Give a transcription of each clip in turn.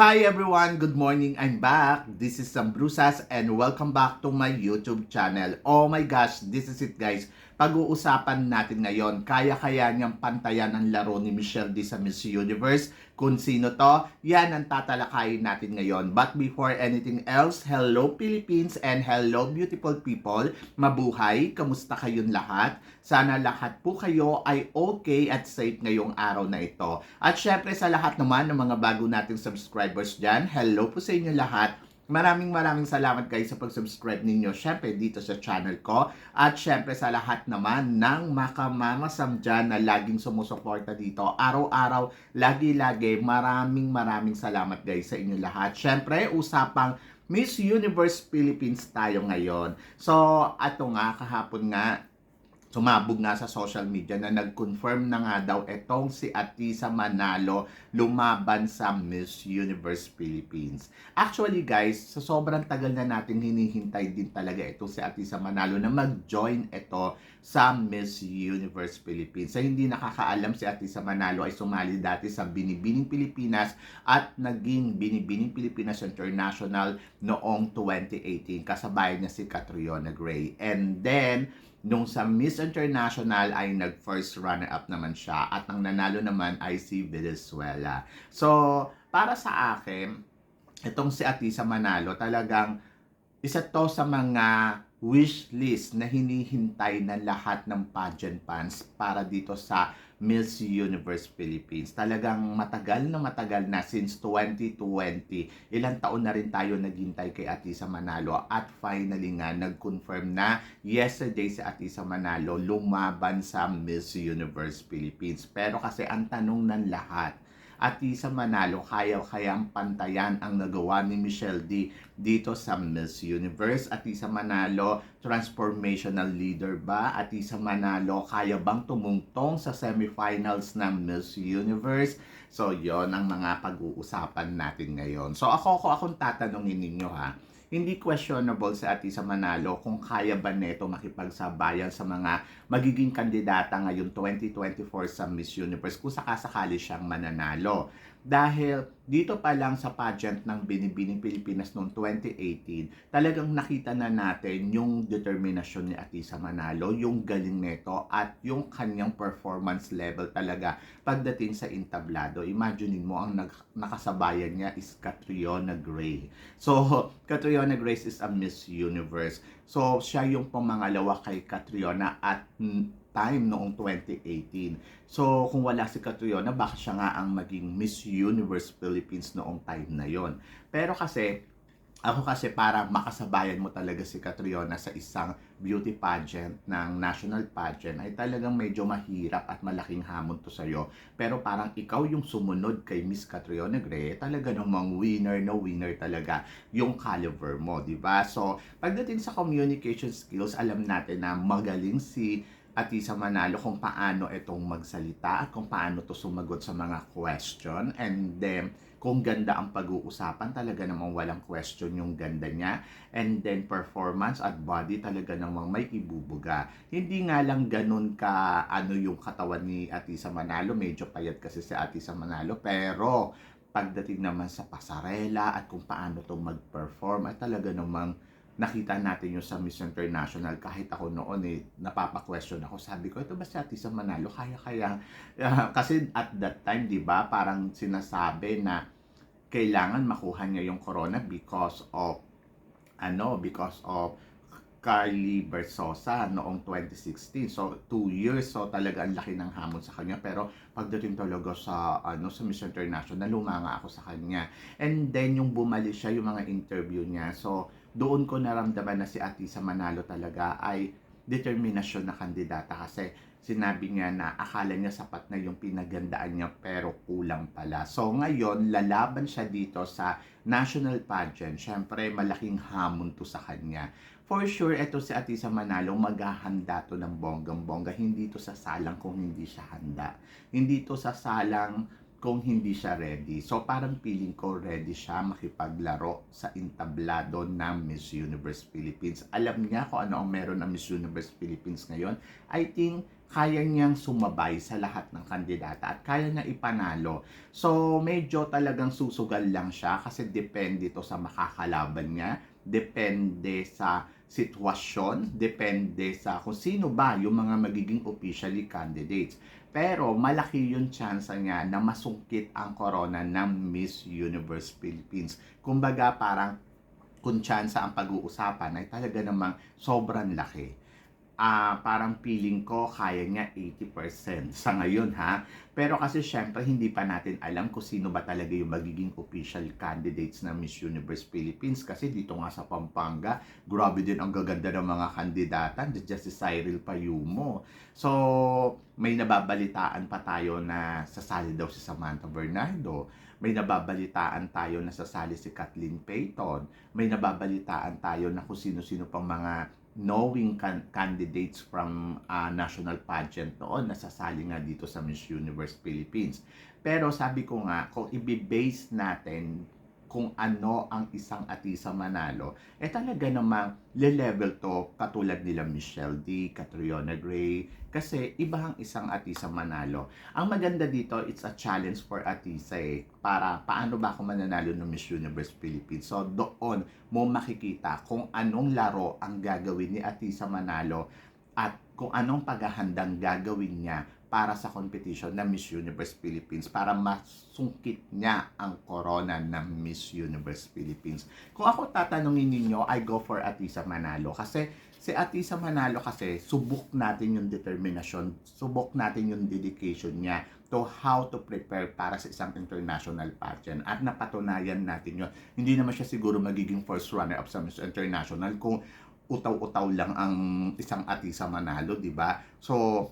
Hi everyone! Good morning! I'm back! This is Sam Brusas and welcome back to my YouTube channel. Oh my gosh! This is it guys! Pag-uusapan natin ngayon, kaya-kaya niyang pantayan ang laro ni Michelle D sa Miss Universe. Kung sino to, yan ang tatalakayin natin ngayon. But before anything else, hello Philippines and hello beautiful people! Mabuhay! Kamusta kayong lahat? Sana lahat po kayo ay okay at safe ngayong araw na ito. At syempre sa lahat naman ng mga bago nating subscribers dyan, hello po sa inyo lahat. Maraming salamat guys sa pag-subscribe ninyo syempre dito sa channel ko. At syempre sa lahat naman ng makamamasam dyan na laging sumusuporta dito. Araw-araw, lagi-lagi, maraming salamat guys sa inyo lahat. Syempre, usapang Miss Universe Philippines tayo ngayon. So, ato nga, kahapon nga, sumabog nga sa social media na nag-confirm na nga daw etong si Atisa Manalo lumaban sa Miss Universe Philippines. Actually guys, sa sobrang tagal na natin hinihintay din talaga itong si Atisa Manalo na mag-join ito sa Miss Universe Philippines. Sa hindi nakakaalam, si Atisa Manalo ay sumali dati sa Binibining Pilipinas at naging Binibining Pilipinas International noong 2018. Kasabayan niya si Catriona Gray. And then, nung sa Miss International ay nag-first runner-up naman siya at ang nanalo naman ay si Venezuela. So, para sa akin, itong si Atisa Manalo talagang isa to sa mga wish list na hinihintay ng lahat ng pageant fans para dito sa Miss Universe Philippines. Talagang matagal na since 2020. Ilang taon na rin tayo naghintay kay Atisa Manalo at finally nga nag-confirm na yesterday si Atisa Manalo lumaban sa Miss Universe Philippines. Pero kasi ang tanong ng lahat, Atisa Manalo, kaya-kayang pantayan ang nagawa ni Michelle D dito sa Miss Universe? Atisa Manalo, transformational leader ba? Atisa Manalo, kaya bang tumungtong sa semifinals ng Miss Universe? So, yon ang mga pag-uusapan natin ngayon. So, akong tatanungin ninyo ha. Hindi questionable sa Atisa Manalo kung kaya ba neto makipagsabayan sa mga magiging kandidata ngayong 2024 sa Miss Universe kung sakasakali siyang mananalo. Dahil dito pa lang sa pageant ng Binibining Pilipinas noong 2018, talagang nakita na natin yung determinasyon ni Atisa Manalo, yung galing nito at yung kanyang performance level talaga pagdating sa entablado. Imagine mo ang nakasabayan niya is Catriona Gray. So, Catriona Gray is a Miss Universe. So, siya yung pamangalawa kay Catriona at time noong 2018. So, kung wala si Catriona, baka siya nga ang maging Miss Universe Philippines noong time na yon. Pero kasi, ako kasi para makasabayan mo talaga si Catriona sa isang beauty pageant ng national pageant ay talagang medyo mahirap at malaking hamon to sa'yo. Pero parang ikaw yung sumunod kay Miss Catriona Gray, talaga namang winner na winner talaga yung caliber mo, di ba? So, pagdating sa communication skills, alam natin na magaling si Atisa Manalo kung paano itong magsalita at kung paano to sumagot sa mga question. And then, kung ganda ang pag-uusapan, talaga namang walang question yung ganda niya. And then, performance at body talaga namang may ibubuga. Hindi nga lang ganun ka yung katawan ni Atisa Manalo. Medyo payat kasi si Atisa Manalo. Pero, pagdating naman sa pasarela at kung paano to mag-perform, ay talaga namang nakita natin yung sa Miss International. Kahit ako noon napapa-question ako. Sabi ko, ito ba si Atisa Manalo? Kaya kasi at that time, di ba, parang sinasabi na kailangan makuha niya yung corona because of Carly Bersosa noong 2016. So, 2 years. So, talaga ang laki ng hamon sa kanya. Pero, pagdating talaga sa Miss International, lumanga ako sa kanya. And then, yung bumalik siya, yung mga interview niya. So, doon ko naramdaman na si Atisa Manalo talaga ay determinasyon na kandidata kasi sinabi niya na akala niya sapat na yung pinagandaan niya pero kulang pala. So ngayon, lalaban siya dito sa national pageant. Syempre, malaking hamon to sa kanya. For sure, ito si Atisa Manalo, maghahanda to ng bonggang-bongga. Hindi to sasalang kung hindi siya handa. Hindi to sasalang kung hindi siya ready. So parang feeling ko ready siya makipaglaro sa entablado ng Miss Universe Philippines. Alam niya kung ano ang meron ng Miss Universe Philippines ngayon. I think kaya niyang sumabay sa lahat ng kandidata at kaya niya ipanalo. So, medyo talagang susugal lang siya kasi depende ito sa makakalaban niya, depende sa sitwasyon, depende sa kung sino ba yung mga magiging officially candidates. Pero malaki yung chance niya na masungkit ang corona ng Miss Universe Philippines. Kumbaga parang kung tsansa ang pag-uusapan ay talaga namang sobrang laki. Parang feeling ko kaya niya 80% sa ngayon ha. Pero kasi syempre hindi pa natin alam kung sino ba talaga yung magiging official candidates ng Miss Universe Philippines kasi dito nga sa Pampanga, grabe din ang gaganda ng mga kandidata. Nandiyan si Cyril Payumo. So, may nababalitaan pa tayo na sasali daw si Samantha Bernardo. May nababalitaan tayo na sasali si Kathleen Payton. May nababalitaan tayo na kung sino-sino pang mga knowing candidates from national pageant noon na sasali nga dito sa Miss Universe Philippines. Pero sabi ko nga, kung i-base natin kung ano ang isang atisa manalo, talaga namang le-level to katulad nila Michelle D, Catriona Gray, kasi iba ang isang atisa manalo. Ang maganda dito, it's a challenge for atisa para paano ba ako mananalo ng Miss Universe Philippines. So doon mo makikita kung anong laro ang gagawin ni Atisa Manalo at kung anong paghahandang gagawin niya para sa competition ng Miss Universe Philippines para masungkit niya ang corona ng Miss Universe Philippines. Kung ako tatanungin ninyo, I go for Atisa Manalo kasi si Atisa Manalo kasi subok natin yung determinasyon, subok natin yung dedication niya to how to prepare para sa isang international pageant at napatunayan natin yun. Hindi naman siya siguro magiging first runner-up sa Miss International kung utaw-utaw lang ang isang Atisa Manalo, di ba? So,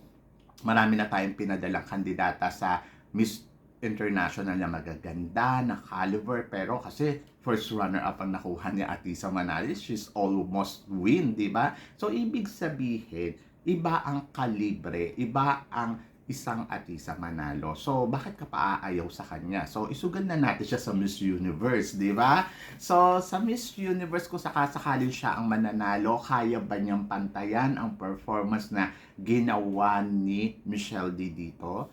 marami na tayong pinadalang kandidata sa Miss International na magaganda, na caliber, pero kasi first runner-up ang nakuha ni Atisa Manalo, she's almost win, di ba? So, ibig sabihin, iba ang kalibre, iba ang isang Atisa Manalo. So, bakit ka pa aayaw sa kanya? So, isugan na natin siya sa Miss Universe, di ba? So, sa Miss Universe, kung sakasakaling siya ang mananalo, kaya ba niyang pantayan ang performance na ginawa ni Michelle D dito?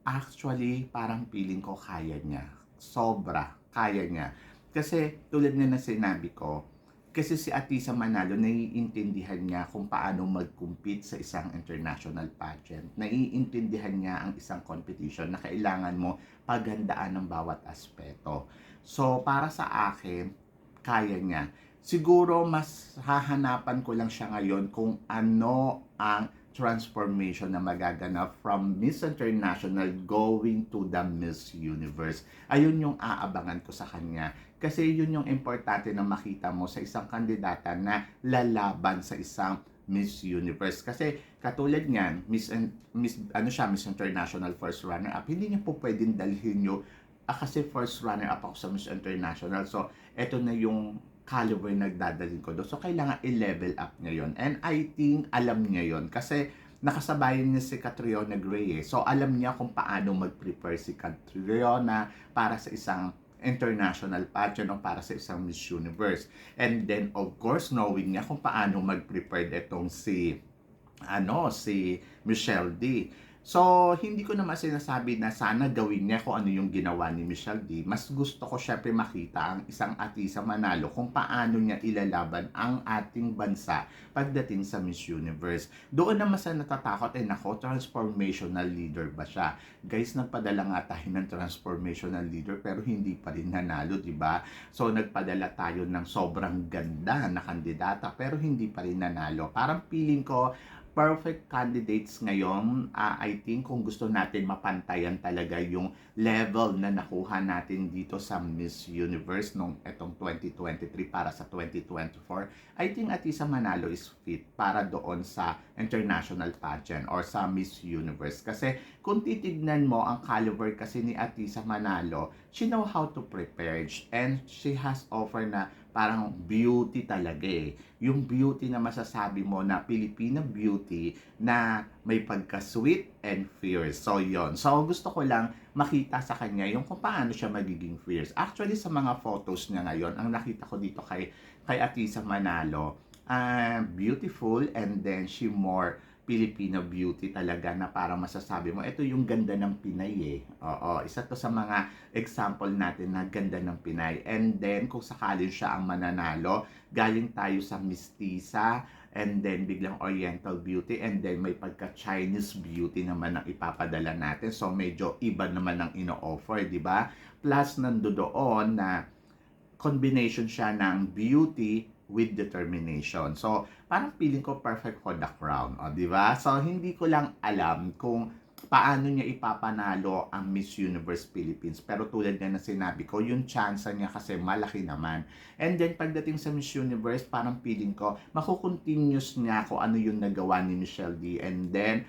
Actually, parang feeling ko kaya niya. Sobra, kaya niya. Kasi, tulad nga na sinabi ko, kasi si Atisa Manalo, naiintindihan niya kung paano mag-compete sa isang international pageant. Naiintindihan niya ang isang competition na kailangan mo paghandaan ng bawat aspeto. So, para sa akin, kaya niya. Siguro, mas hahanapan ko lang siya ngayon kung ano ang transformation na magaganap from Miss International going to the Miss Universe. Ayun yung aabangan ko sa kanya. Kasi yun yung importante na makita mo sa isang kandidata na lalaban sa isang Miss Universe. Kasi katulad niyan, Miss International first runner-up, hindi niya po pwedeng dalhin nyo kasi first runner-up ako sa Miss International. So, eto na yung caliber nagdadalhin ko doon. So, kailangan i-level up niya yon. And I think alam niya yon kasi nakasabayan niya si Catriona Gray. So, alam niya kung paano mag-prepare si Catriona para sa isang international pageant o para sa isang Miss Universe. And then, of course, knowing niya kung paano mag-prepare itong si Michelle D. So, hindi ko naman sinasabi na sana gawin niya kung ano yung ginawa ni Michelle D. Mas gusto ko syempre makita ang isang Atisa Manalo kung paano niya ilalaban ang ating bansa pagdating sa Miss Universe. Doon naman sa natatakot, nako, transformational leader ba siya? Guys, nagpadala nga tayo ng transformational leader pero hindi pa rin nanalo, di ba? So, nagpadala tayo ng sobrang ganda na kandidata pero hindi pa rin nanalo. Parang feeling ko, perfect candidates ngayon. I think kung gusto natin mapantayan talaga yung level na nakuha natin dito sa Miss Universe nung etong 2023 para sa 2024, I think Atisa Manalo is fit para doon sa international pageant or sa Miss Universe. Kasi kung titignan mo ang caliber kasi ni Atisa Manalo, she know how to prepare and she has offer na parang beauty talaga Yung beauty na masasabi mo na Filipino beauty na may pagka-sweet and fierce. So, yon. So, gusto ko lang makita sa kanya yung kung paano siya magiging fierce. Actually, sa mga photos niya ngayon, ang nakita ko dito kay Atisa Manalo, beautiful and then she more Filipino beauty talaga na parang masasabi mo, ito yung ganda ng Pinay eh. Oo, isa to sa mga example natin na ganda ng Pinay. And then, kung sakali siya ang mananalo, galing tayo sa Mistisa, and then biglang Oriental Beauty, and then may pagka-Chinese Beauty naman ang ipapadala natin. So, medyo iba naman ang ino-offer, di ba? Plus, nandoon na combination siya ng beauty with determination. So, parang feeling ko perfect for the crown, o, di ba? So, hindi ko lang alam kung paano niya ipapanalo ang Miss Universe Philippines. Pero tulad nga na sinabi ko, yung chance niya kasi malaki naman. And then, pagdating sa Miss Universe, parang feeling ko, makukontinuous niya kung ano yung nagawa ni Michelle D. And then,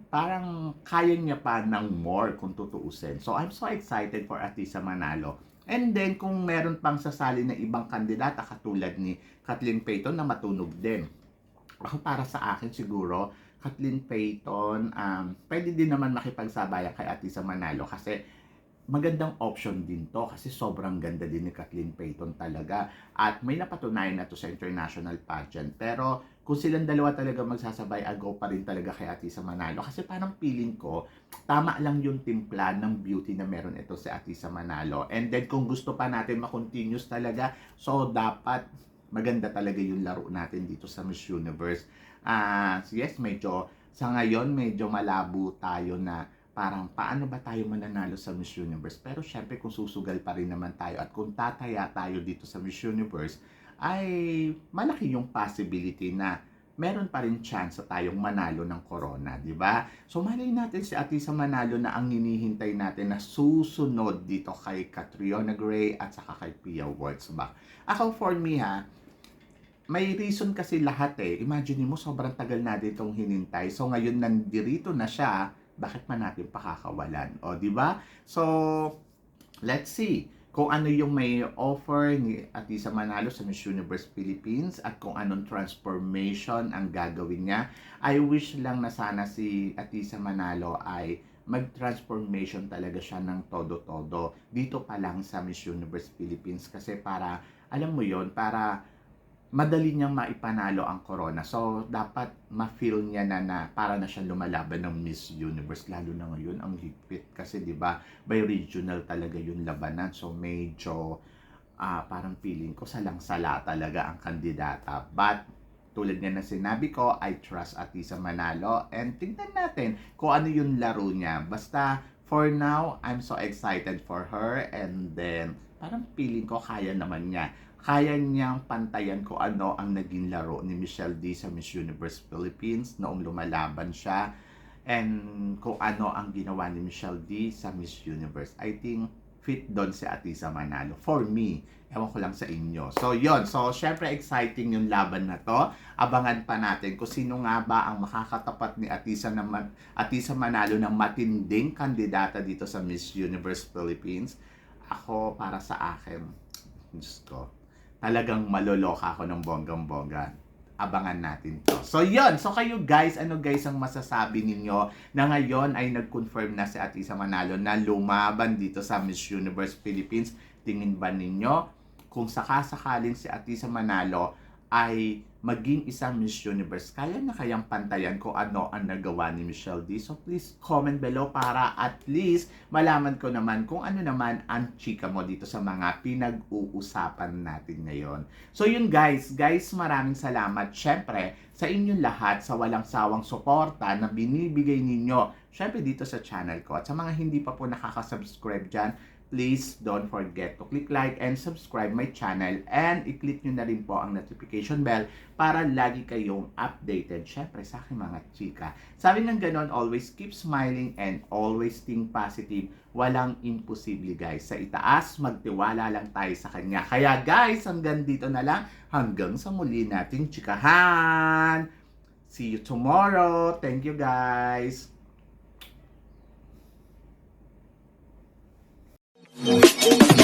parang kaya niya pa ng more kung tutuusin. So, I'm so excited for Atisa Manalo. And then, kung meron pang sasali na ibang kandidata katulad ni Kathleen Payton na matunog din. Para sa akin siguro, Kathleen Payton, pwede din naman makipagsabayan kay Atisa Manalo kasi magandang option din to kasi sobrang ganda din ni Kathleen Payton talaga at may napatunayan na to sa international pageant. Pero kung silang dalawa talaga magsasabay, go pa rin talaga kay Atisa Manalo kasi parang feeling ko tama lang yung timpla ng beauty na meron ito si Atisa Manalo. And then kung gusto pa natin ma-continuous talaga, so dapat maganda talaga yung laro natin dito sa Miss Universe. Yes, medyo sa ngayon medyo malabo tayo na parang paano ba tayo mananalo sa Miss Universe. Pero syempre kung susugal pa rin naman tayo at kung tataya tayo dito sa Miss Universe, ay malaki yung possibility na meron pa rin chance tayong manalo ng corona, di ba? So malay natin si Atisa Manalo na ang hinihintay natin na susunod dito kay Catriona Gray at saka kay Pia Wurtzbach. Ako for me may reason kasi lahat eh. Imagine mo, sobrang tagal natin itong hinintay. So ngayon nandirito na siya, bakit pa natin pakakawalan? O, di ba? So, let's see kung ano yung may offer ni Atisa Manalo sa Miss Universe Philippines at kung anong transformation ang gagawin niya. I wish lang na sana si Atisa Manalo ay mag-transformation talaga siya ng todo-todo dito pa lang sa Miss Universe Philippines kasi para, alam mo yon, para madali niyang maipanalo ang corona. So, dapat ma-feel niya na para na siyang lumalaban ng Miss Universe. Lalo na ngayon, ang higpit. Kasi, di ba, by regional talaga yung labanan. So, medyo parang feeling ko salang-sala talaga ang kandidata. But, tulad nga na sinabi ko, I trust Atisa Manalo. And tingnan natin kung ano yung laro niya. Basta, for now, I'm so excited for her. And then, parang feeling ko kaya naman niya. Kaya niyang pantayan ko ano ang naging laro ni Michelle D sa Miss Universe Philippines noong lumalaban siya and kung ano ang ginawa ni Michelle D sa Miss Universe. I think fit doon si Atisa Manalo. For me, ewan ko lang sa inyo. So, yon. So, syempre exciting yung laban na to. Abangan pa natin kung sino nga ba ang makakatapat ni Atisa Manalo ng matinding kandidata dito sa Miss Universe Philippines. Ako, para sa akin, Diyos ko, talagang maloloka ako ng bonggang-bongga. Abangan natin to. So, yun. So, kayo guys, ano guys ang masasabi ninyo na ngayon ay nag-confirm na si Atisa Manalo na lumaban dito sa Miss Universe Philippines? Tingin ba ninyo kung sakasakaling si Atisa Manalo ay maging isang Miss Universe, kaya na kayang pantayan kung ano ang nagawa ni Michelle D? So please comment below para at least malaman ko naman kung ano naman ang chika mo dito sa mga pinag-uusapan natin ngayon. So yun guys, maraming salamat syempre sa inyong lahat sa walang sawang suporta na binibigay ninyo syempre dito sa channel ko. At sa mga hindi pa po nakaka-subscribe dyan, please don't forget to click like and subscribe my channel and i-click nyo na rin po ang notification bell para lagi kayong updated syempre sa aking mga chika. Sabi ng ganon, always keep smiling and always think positive. Walang imposible guys. Sa itaas, magtiwala lang tayo sa kanya. Kaya guys, hanggang dito na lang. Hanggang sa muli nating chikahan. See you tomorrow. Thank you guys. Thank you.